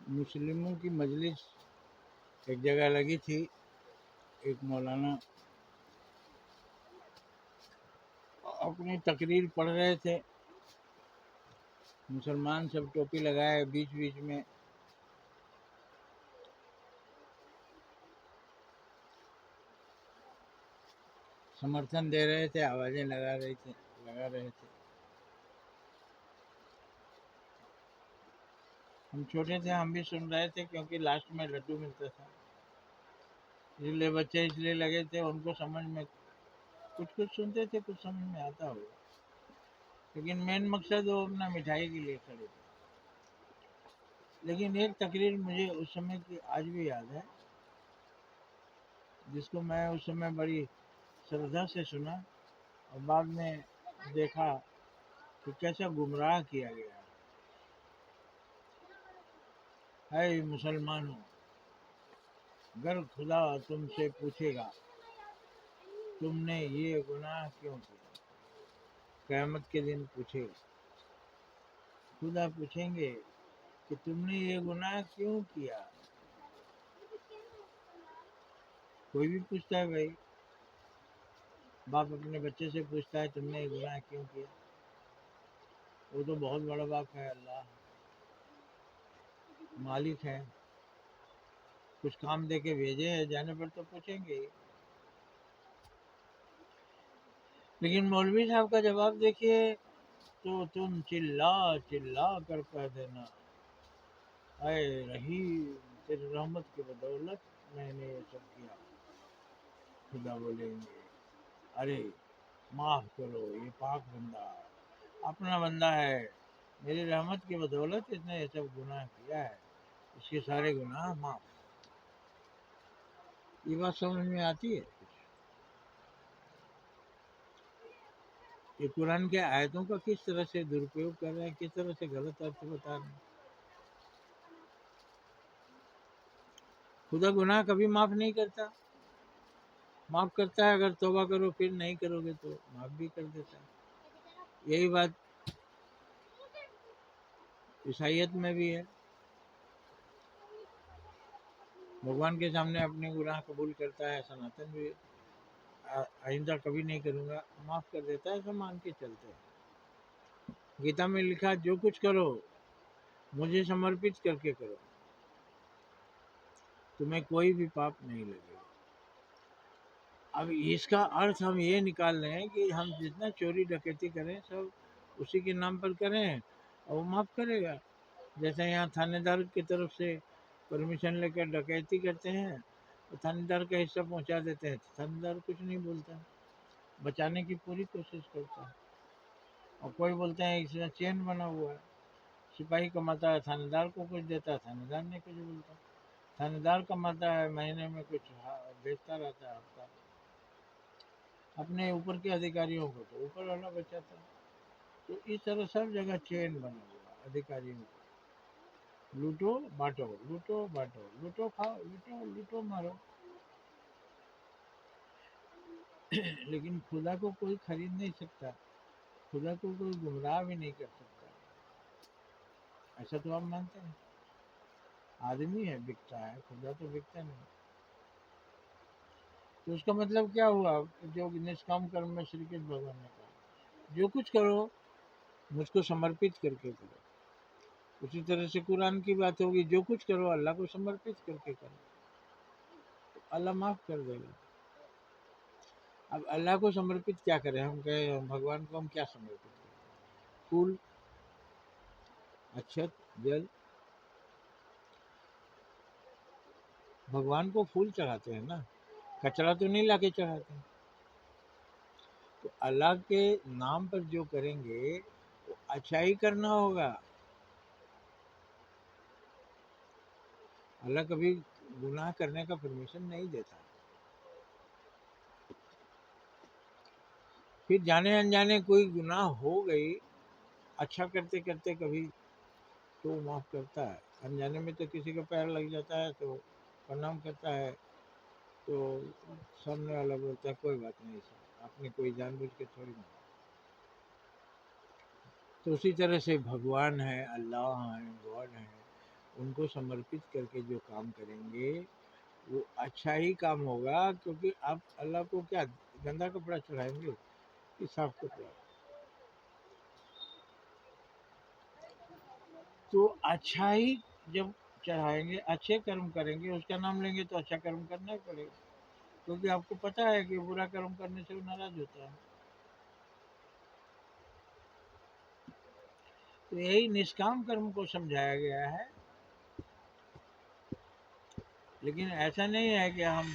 مسلموں کی مجلس ایک جگہ لگی تھی. ایک مولانا اپنی تقریر پڑھ رہے تھے. مسلمان سب ٹوپی لگائے، بیچ بیچ میں سمرتھن دے رہے تھے، آوازیں لگا رہے تھے. ہم چھوٹے تھے، ہم بھی سن رہے تھے، کیونکہ لاسٹ میں لڈو ملتا تھا، اس لیے بچے اس لیے لگے تھے. ان کو سمجھ میں کچھ سنتے تھے، کچھ سمجھ میں آتا ہوگا، لیکن مین مقصد وہ اپنا مٹھائی کے لیے کھڑے تھے. لیکن ایک تقریر مجھے اس سمے کی آج بھی یاد ہے، جس کو میں اس سمے بڑی شردھا سے سنا، اور بعد میں دیکھا کہ کیسا گمراہ کیا گیا. اے مسلمانوں، اگر خدا تم سے پوچھے گا تم نے یہ گناہ کیوں کیا، قیامت کے دن پوچھے گا. خدا پوچھیں گے کہ تم نے یہ گناہ کیوں کیا. کوئی بھی پوچھتا ہے، بھائی باپ اپنے بچے سے پوچھتا ہے تم نے یہ گناہ کیوں کیا. وہ تو بہت بڑا باپ ہے، اللہ مالک ہے، کچھ کام دے کے بھیجے ہیں، جانے پر تو پوچھیں گے. لیکن مولوی صاحب کا جواب دیکھیے، تو تم چلا چلا کر کہہ دینا اے رحیم تیری رحمت کی بدولت میں نے یہ سب کیا. خدا بولیں گے ارے معاف کرو، یہ پاک بندہ اپنا بندہ ہے، میری رحمت کی بدولت اس نے یہ سب گناہ کیا ہے، اس کے سارے گناہ معاف. یہ بات سمجھ میں آتی ہے؟ یہ قرآن کے آیتوں کا کس طرح سے درپیوگ کر رہے ہیں، کس طرح سے غلط ارتھ بتا رہے ہیں. خدا گناہ کبھی معاف نہیں کرتا، معاف کرتا ہے اگر توبہ کرو، پھر نہیں کرو گے تو معاف بھی کر دیتا ہے. یہی بات عیسائیت میں بھی ہے. بھگوان کے سامنے اپنے گناہ قبول کرتا ہے، سناتن بھی آئندہ کبھی نہیں کروں گا، معاف کر دیتا ہے، سب مان کے چلتے ہیں. گیتا میں لکھا جو کچھ کرو مجھے سمرپت کر کے کرو، تمہیں کوئی بھی پاپ نہیں لگے گا. اب اس کا ارتھ ہم یہ نکال رہے ہیں کہ ہم جتنا چوری ڈکیتی کریں سب اسی کے نام پر کریں اور وہ معاف کرے گا. جیسے یہاں تھانے دار کی طرف سے پرمیشن لے کر ڈکیتی کرتے ہیں تو تھانے دار کا حصہ پہنچا دیتے ہیں، تھانے دار کچھ نہیں بولتا، بچانے کی پوری کوشش کرتا ہے. اور کوئی بولتے ہیں اس میں چین بنا ہوا ہے، سپاہی کماتا ہے تھانے دار کو کچھ دیتا ہے، تھانے دار نے کچھ بولتا، تھانے دار کماتا ہے مہینے میں کچھ بیچتا رہتا ہے ہفتہ اپنے اوپر کے ادھیکاریوں کو، تو اوپر والا بچاتا ہے. تو اس طرح سب جگہ چین بنا ہوا ادھیکاریوں کو، لوٹو بانٹو، لوٹو بانٹو، لوٹو کھاؤ، لوٹو مارو. لیکن خدا کو کوئی خرید نہیں سکتا، خدا کو کوئی گمراہ بھی نہیں کر سکتا. ایسا تو آپ مانتے ہیں؟ آدمی ہے بکتا ہے، خدا تو بکتا نہیں. تو اس کا مطلب کیا ہوا، جو نشکام کرم میں شری کرشن بھگوان نے کہا جو کچھ کرو مجھ کو سمرپت کر کے کرو. اسی طرح سے قرآن کی بات ہوگی، جو کچھ کرو اللہ کو سمرپت کر کے کرو، تو اللہ معاف کر دے گا. اب اللہ کو سمرپت کیا کریں، ہم کہیں بھگوان کو ہم کیا سمرپت کریں؟ پھول، اچھت، جل. بھگوان کو پھول چڑھاتے ہیں نا، کچرا تو نہیں لا کے چڑھاتے ہیں. تو اللہ کے نام پر جو کریں گے وہ اچھا ہی کرنا ہوگا. اللہ کبھی گناہ کرنے کا پرمیشن نہیں دیتا. پھر جانے انجانے کوئی گناہ ہو گئی اچھا کرتے کرتے کبھی تو وہ معاف کرتا ہے. انجانے میں تو کسی کا پیر لگ جاتا ہے تو پرنام کرتا ہے، تو سامنے والا بولتا ہے کوئی بات نہیں سر، آپ نے کوئی جان بوجھ کے تھوڑی نہ. تو اسی طرح سے بھگوان ہے، اللہ ہیں، گاڈ ہیں، ان کو سمرپت کر کے جو کام کریں گے وہ اچھا ہی کام ہوگا، کیونکہ آپ اللہ کو کیا گندا کپڑا چڑھائیں گے کہ صاف کپڑا؟ تو اچھا ہی جب چڑھائیں گے، اچھے کرم کریں گے، اس کا نام لیں گے تو اچھا کرم کرنا ہی پڑے گا، کیونکہ آپ کو پتہ ہے کہ برا کرم کرنے سے وہ ناراض ہوتا ہے۔ تو یہی نشکام کرم کو سمجھایا گیا ہے، لیکن ایسا نہیں ہے کہ ہم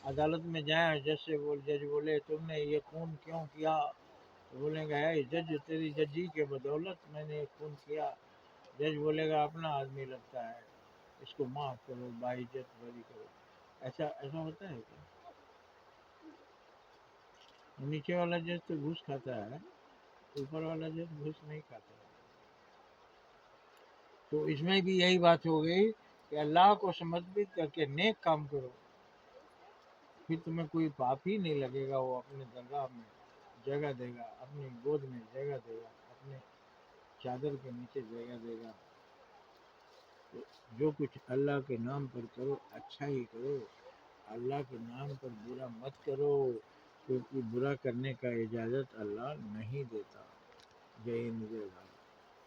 عدالت میں جائیں، جج بولے تم نے یہ خون کیوں کیا، تو بولیں گے ہے جج تیری ججی کے بدولت میں نے یہ خون کیا، جج بولے گا اپنا آدمی لگتا ہے، اس کو معاف کرو، باعزت بری کرو۔ ایسا ہوتا ہے کیا؟ نیچے والا جج تو گھوس کھاتا ہے، اوپر والا جج گھوس نہیں کھاتا ہے۔ تو اس میں بھی یہی بات ہو گئی کہ اللہ کو سمرپت کر کے نیک کام کرو، پھر تمہیں کوئی پاپ ہی نہیں لگے گا، وہ اپنے درگاہ میں جگہ دے گا، اپنی گود میں جگہ دے گا، اپنے چادر کے نیچے جگہ دے گا۔ تو جو کچھ اللہ کے نام پر کرو اچھا ہی کرو، اللہ کے نام پر برا مت کرو، کیونکہ برا کرنے کا اجازت اللہ نہیں دیتا۔ جے ہند جے بھارت۔